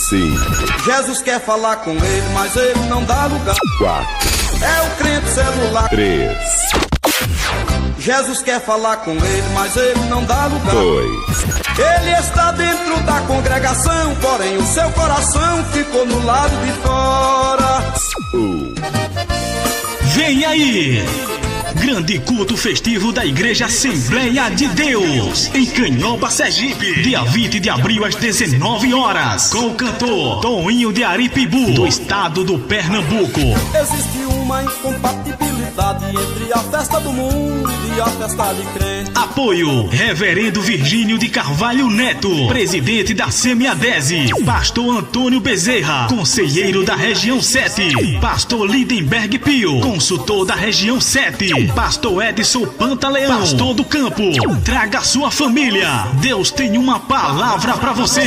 5. Jesus quer falar com ele, mas ele não dá lugar. 4. É o crente celular. 3. Jesus quer falar com ele, mas ele não dá lugar. 2. Ele está dentro da congregação, porém o seu coração ficou no lado de fora. 1. Vem aí! Grande culto festivo da Igreja Assembleia de Deus, em Canhoba, Sergipe, dia 20 de abril às 19 horas, com o cantor Toninho de Aripibu, do estado do Pernambuco. Existe uma incompatibilidade entre a festa do mundo e a festa de crente. Apoio: Reverendo Virgínio de Carvalho Neto, presidente da Semiadese. Pastor Antônio Bezerra, conselheiro da região 7. Pastor Lindenberg Pio, consultor da região 7. Pastor Edson Pantaleão, pastor do campo. Traga sua família. Deus tem uma palavra para você.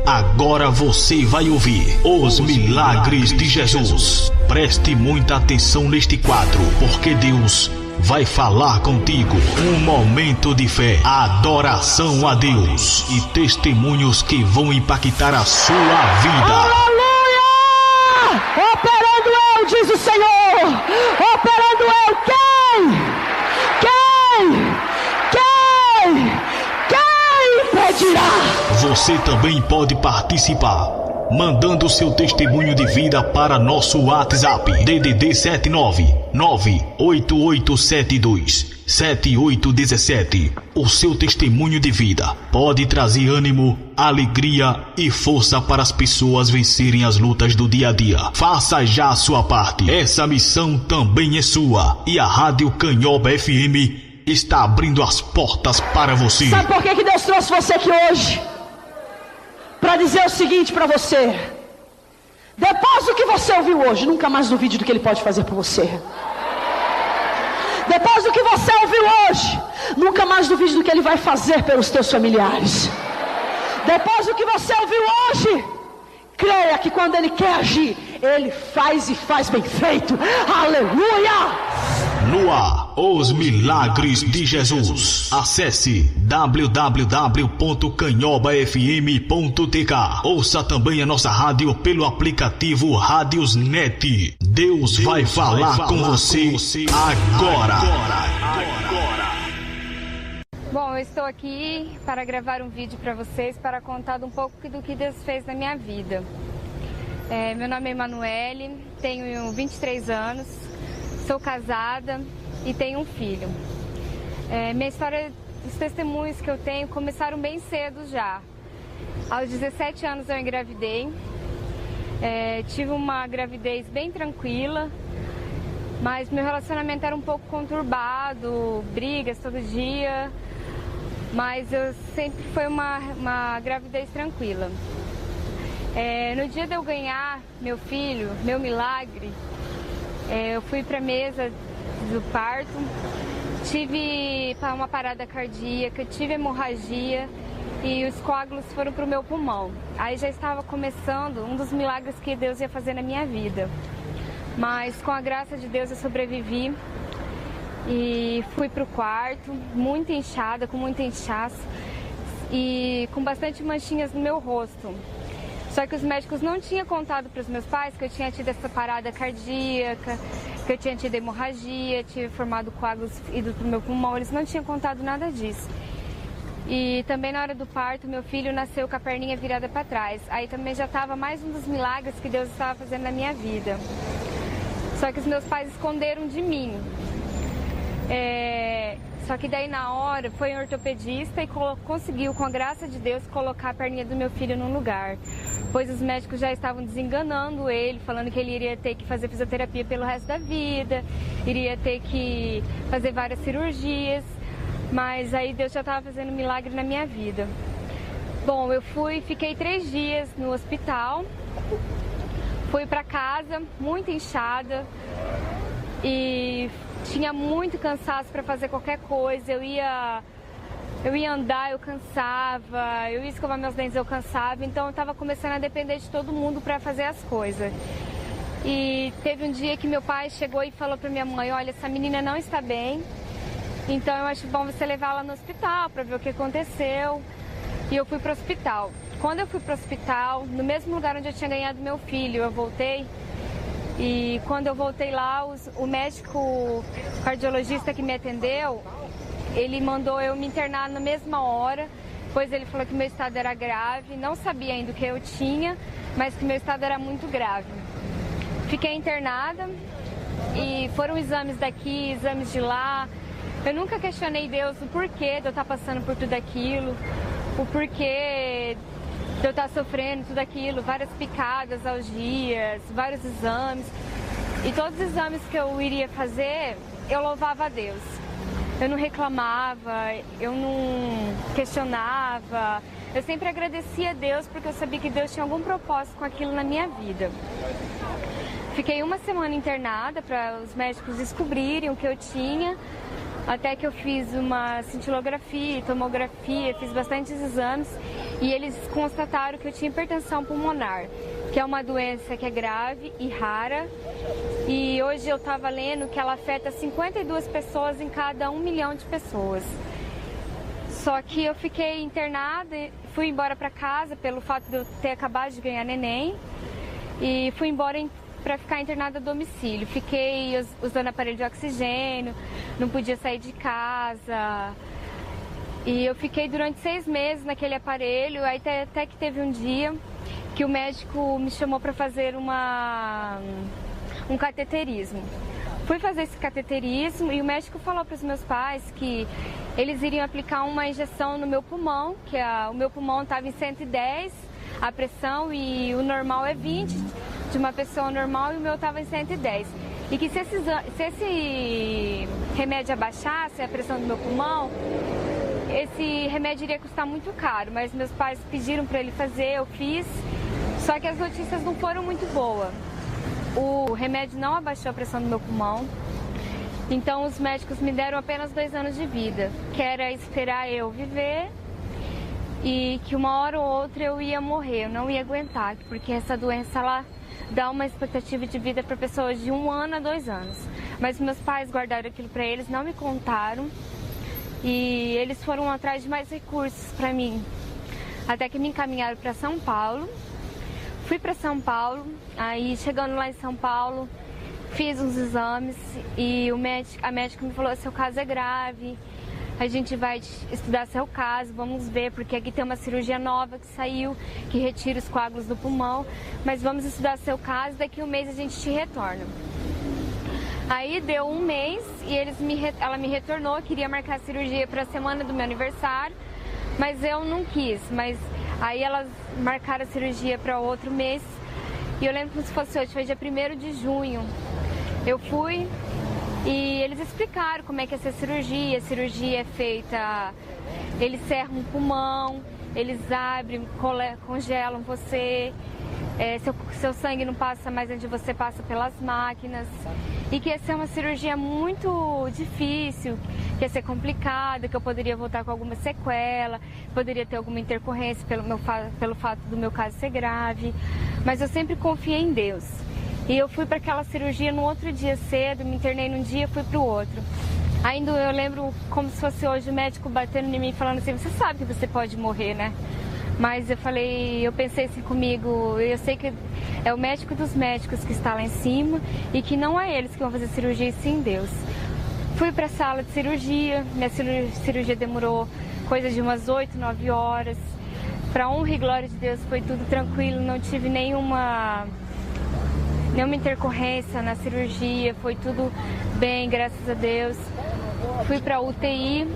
Agora você vai ouvir os milagres de Jesus. Preste muita atenção neste quadro, porque Deus vai falar contigo. Um momento de fé, adoração a Deus e testemunhos que vão impactar a sua vida. Aleluia! Operando eu, diz o Senhor. Operando eu, quem impedirá? Você também pode participar, mandando seu testemunho de vida para nosso WhatsApp DDD 79988727817. O seu testemunho de vida pode trazer ânimo, alegria e força para as pessoas vencerem as lutas do dia a dia. Faça já a sua parte. Essa missão também é sua e a Rádio Canhoba FM está abrindo as portas para você. Sabe por que Deus trouxe você aqui hoje? Para dizer o seguinte para você: depois do que você ouviu hoje, nunca mais duvide do que Ele pode fazer por você. Depois do que você ouviu hoje, nunca mais duvide do que Ele vai fazer pelos teus familiares. Depois do que você ouviu hoje, creia que quando Ele quer agir, Ele faz e faz bem feito. Aleluia! No ar, os milagres de Jesus. Acesse www.canhobafm.tk. Ouça também a nossa rádio pelo aplicativo Radiosnet. Deus vai falar com você agora. Bom, eu estou aqui para gravar um vídeo para vocês, para contar um pouco do que Deus fez na minha vida. Meu nome é Emanuele, tenho 23 anos. Sou casada e tenho um filho. Minha história, os testemunhos que eu tenho começaram bem cedo já. Aos 17 anos eu engravidei. Tive uma gravidez bem tranquila, mas meu relacionamento era um pouco conturbado, brigas todo dia. Mas eu sempre foi uma gravidez tranquila. No dia de eu ganhar meu filho, meu milagre, eu fui para a mesa do parto, tive uma parada cardíaca, tive hemorragia e os coágulos foram para o meu pulmão. Aí já estava começando um dos milagres que Deus ia fazer na minha vida. Mas com a graça de Deus eu sobrevivi e fui para o quarto, muito inchada, com muito inchaço e com bastante manchinhas no meu rosto. Só que os médicos não tinham contado para os meus pais que eu tinha tido essa parada cardíaca, que eu tinha tido hemorragia, tinha formado coágulos ido para o meu pulmão. Eles não tinham contado nada disso. E também na hora do parto, meu filho nasceu com a perninha virada para trás. Aí também já estava mais um dos milagres que Deus estava fazendo na minha vida. Só que os meus pais esconderam de mim. Só que daí na hora foi um ortopedista e conseguiu, com a graça de Deus, colocar a perninha do meu filho no lugar. Pois os médicos já estavam desenganando ele, falando que ele iria ter que fazer fisioterapia pelo resto da vida, iria ter que fazer várias cirurgias, mas aí Deus já estava fazendo um milagre na minha vida. Bom, fiquei 3 dias no hospital, fui para casa muito inchada e tinha muito cansaço para fazer qualquer coisa. Eu ia andar, eu cansava, eu ia escovar meus dentes, eu cansava, então eu estava começando a depender de todo mundo para fazer as coisas. E teve um dia que meu pai chegou e falou para minha mãe, olha, essa menina não está bem, então eu acho bom você levá-la no hospital para ver o que aconteceu. E eu fui para o hospital. Quando eu fui para o hospital, no mesmo lugar onde eu tinha ganhado meu filho, eu voltei. E quando eu voltei lá, o médico cardiologista que me atendeu, ele mandou eu me internar na mesma hora, pois ele falou que meu estado era grave, não sabia ainda o que eu tinha, mas que meu estado era muito grave. Fiquei internada e foram exames daqui, exames de lá. Eu nunca questionei Deus o porquê de eu estar passando por tudo aquilo, o porquê de eu estar sofrendo tudo aquilo, várias picadas aos dias, vários exames. E todos os exames que eu iria fazer, eu louvava a Deus. Eu não reclamava, eu não questionava. Eu sempre agradecia a Deus porque eu sabia que Deus tinha algum propósito com aquilo na minha vida. Fiquei uma semana internada para os médicos descobrirem o que eu tinha, até que eu fiz uma cintilografia, tomografia, fiz bastantes exames e eles constataram que eu tinha hipertensão pulmonar, que é uma doença que é grave e rara. E hoje eu estava lendo que ela afeta 52 pessoas em cada 1 milhão de pessoas. Só que eu fiquei internada, fui embora para casa pelo fato de eu ter acabado de ganhar neném e fui embora para ficar internada a domicílio. Fiquei usando aparelho de oxigênio, não podia sair de casa. E eu fiquei durante 6 meses naquele aparelho, aí até que teve um dia que o médico me chamou para fazer um cateterismo. Fui fazer esse cateterismo e o médico falou para os meus pais que eles iriam aplicar uma injeção no meu pulmão, que o meu pulmão estava em 110, a pressão, e o normal é 20 de uma pessoa normal, e o meu estava em 110. E que se esse remédio abaixasse a pressão do meu pulmão, esse remédio iria custar muito caro, mas meus pais pediram para ele fazer, eu fiz, só que as notícias não foram muito boas. O remédio não abaixou a pressão do meu pulmão, então os médicos me deram apenas 2 anos de vida, que era esperar eu viver e que uma hora ou outra eu ia morrer, eu não ia aguentar, porque essa doença ela dá uma expectativa de vida para pessoas de 1 ano a 2 anos. Mas meus pais guardaram aquilo para eles, não me contaram e eles foram atrás de mais recursos para mim, até que me encaminharam para São Paulo. Fui para São Paulo, aí chegando lá em São Paulo, fiz uns exames e a médica me falou, seu caso é grave, a gente vai estudar seu caso, vamos ver, porque aqui tem uma cirurgia nova que saiu, que retira os coágulos do pulmão, mas vamos estudar seu caso, daqui a 1 mês a gente te retorna. Aí deu 1 mês e ela me retornou, queria marcar a cirurgia para a semana do meu aniversário, mas eu não quis, mas aí elas marcaram a cirurgia para outro mês e eu lembro como se fosse hoje, foi dia 1º de junho. Eu fui e eles explicaram como é que é essa cirurgia. A cirurgia é feita, eles cerram o pulmão, eles abrem, congelam você, seu sangue não passa mais onde você passa pelas máquinas. E que ia ser uma cirurgia muito difícil, que ia ser complicada, que eu poderia voltar com alguma sequela, poderia ter alguma intercorrência pelo fato do meu caso ser grave. Mas eu sempre confiei em Deus. E eu fui para aquela cirurgia no outro dia cedo, me internei num dia, fui para o outro. Ainda eu lembro como se fosse hoje o médico batendo em mim falando assim, você sabe que você pode morrer, né? Mas eu pensei assim comigo, eu sei que é o médico dos médicos que está lá em cima e que não é eles que vão fazer cirurgia e sim Deus. Fui para a sala de cirurgia, minha cirurgia demorou coisa de umas 8, 9 horas. Para honra e glória de Deus foi tudo tranquilo, não tive nenhuma intercorrência na cirurgia, foi tudo bem, graças a Deus. Fui para a UTI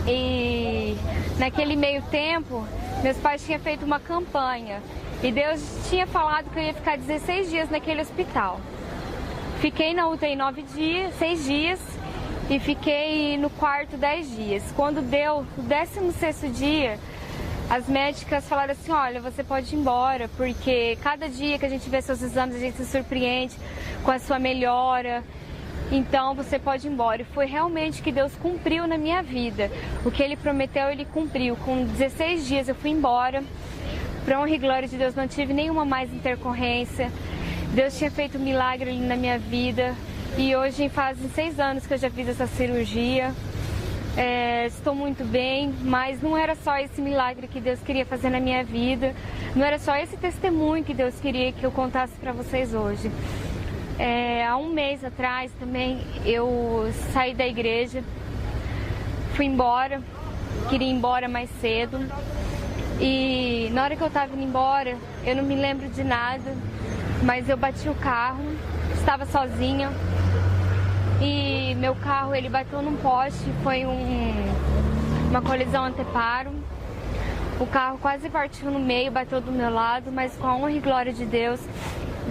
e naquele meio tempo meus pais tinham feito uma campanha e Deus tinha falado que eu ia ficar 16 dias naquele hospital. Fiquei na UTI 6 dias e fiquei no quarto 10 dias. Quando deu o 16º dia, as médicas falaram assim, olha, você pode ir embora, porque cada dia que a gente vê seus exames, a gente se surpreende com a sua melhora. Então você pode ir embora. E foi realmente que Deus cumpriu na minha vida. O que Ele prometeu, Ele cumpriu. Com 16 dias eu fui embora. Para honra e glória de Deus, não tive nenhuma mais intercorrência. Deus tinha feito um milagre ali na minha vida e hoje fazem 6 anos que eu já fiz essa cirurgia. Estou muito bem, mas não era só esse milagre que Deus queria fazer na minha vida, não era só esse testemunho que Deus queria que eu contasse para vocês hoje. Há um mês atrás também eu saí da igreja, fui embora, queria ir embora mais cedo e na hora que eu estava indo embora, eu não me lembro de nada, mas eu bati o carro, estava sozinha. E meu carro, ele bateu num poste, foi uma colisão anteparo. O carro quase partiu no meio, bateu do meu lado, mas com a honra e glória de Deus,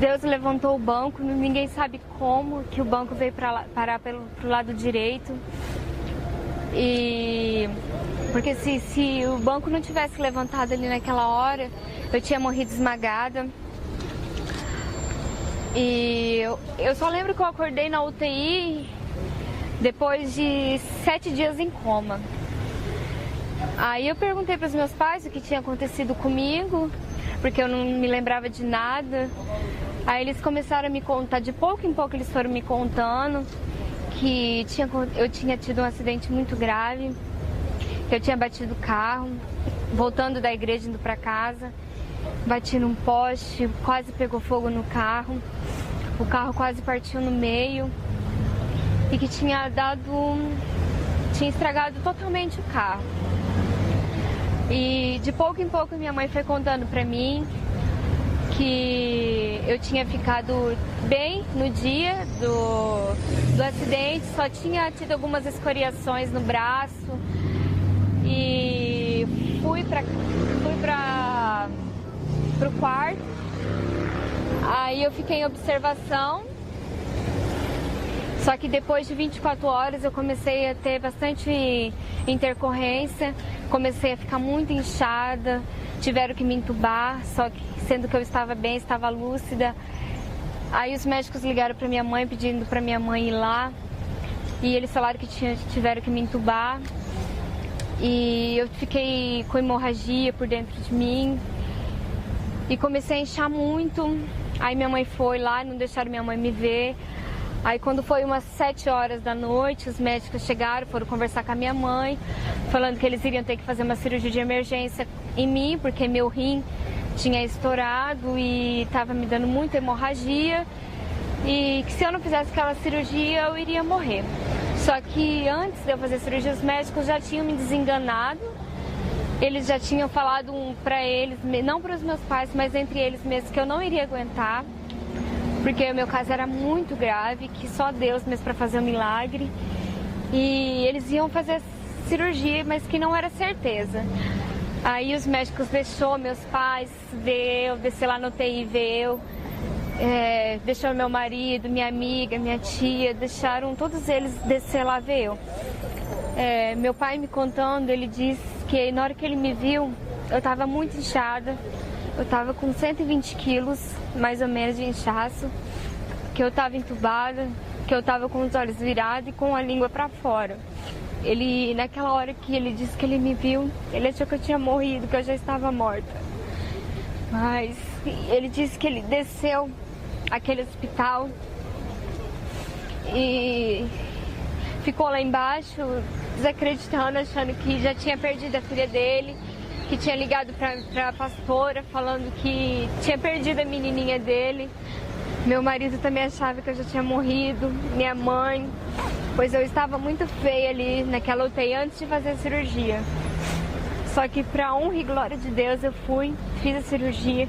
Deus levantou o banco, ninguém sabe como que o banco veio parar pro lado direito. E porque se o banco não tivesse levantado ali naquela hora, eu tinha morrido esmagada. E eu só lembro que eu acordei na UTI depois de 7 dias em coma. Aí eu perguntei para os meus pais o que tinha acontecido comigo, porque eu não me lembrava de nada. Aí eles começaram a me contar, de pouco em pouco eles foram me contando que eu tinha tido um acidente muito grave, que eu tinha batido o carro, voltando da igreja, indo para casa. Bati num poste, quase pegou fogo no carro, o carro quase partiu no meio e que tinha estragado totalmente o carro. E de pouco em pouco minha mãe foi contando pra mim que eu tinha ficado bem no dia do acidente, só tinha tido algumas escoriações no braço e fui pro quarto, aí eu fiquei em observação, só que depois de 24 horas eu comecei a ter bastante intercorrência, comecei a ficar muito inchada, tiveram que me entubar, só que sendo que eu estava bem, estava lúcida. Aí os médicos ligaram para minha mãe pedindo para minha mãe ir lá e eles falaram que tiveram que me entubar e eu fiquei com hemorragia por dentro de mim. E comecei a inchar muito, aí minha mãe foi lá, não deixaram minha mãe me ver. Aí quando foi umas 7 horas da noite, os médicos chegaram, foram conversar com a minha mãe, falando que eles iriam ter que fazer uma cirurgia de emergência em mim, porque meu rim tinha estourado e estava me dando muita hemorragia. E que se eu não fizesse aquela cirurgia, eu iria morrer. Só que antes de eu fazer a cirurgia, os médicos já tinham me desenganado. Eles já tinham falado para eles, não para os meus pais, mas entre eles mesmos, que eu não iria aguentar, porque o meu caso era muito grave, que só Deus mesmo para fazer um milagre. E eles iam fazer cirurgia, mas que não era certeza. Aí os médicos deixou meus pais ver eu, descer lá no UTI ver eu, deixou meu marido, minha amiga, minha tia, deixaram todos eles descer lá ver eu. Meu pai me contando, ele disse que na hora que ele me viu, eu estava muito inchada, eu estava com 120 quilos, mais ou menos, de inchaço, que eu estava entubada, que eu estava com os olhos virados e com a língua para fora. Ele, naquela hora que ele disse que ele me viu, ele achou que eu tinha morrido, que eu já estava morta. Mas ele disse que ele desceu aquele hospital e ficou lá embaixo, desacreditando, achando que já tinha perdido a filha dele, que tinha ligado para a pastora, falando que tinha perdido a menininha dele. Meu marido também achava que eu já tinha morrido, minha mãe, pois eu estava muito feia ali naquela UTI antes de fazer a cirurgia. Só que para honra e glória de Deus eu fiz a cirurgia.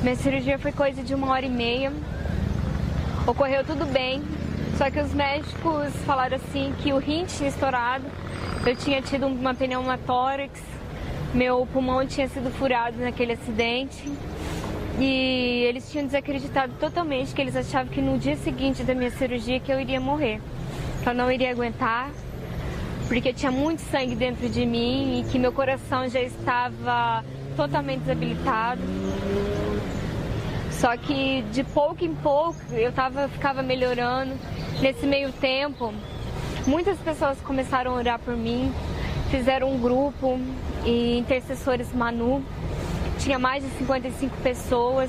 Minha cirurgia foi coisa de 1h30, ocorreu tudo bem. Só que os médicos falaram assim que o rim tinha estourado, eu tinha tido uma pneumotórax, meu pulmão tinha sido furado naquele acidente e eles tinham desacreditado totalmente, que eles achavam que no dia seguinte da minha cirurgia que eu iria morrer, que eu não iria aguentar, porque tinha muito sangue dentro de mim e que meu coração já estava totalmente desabilitado. Só que de pouco em pouco eu ficava melhorando. Nesse meio tempo, muitas pessoas começaram a orar por mim, fizeram um grupo e Intercessores Manu. Tinha mais de 55 pessoas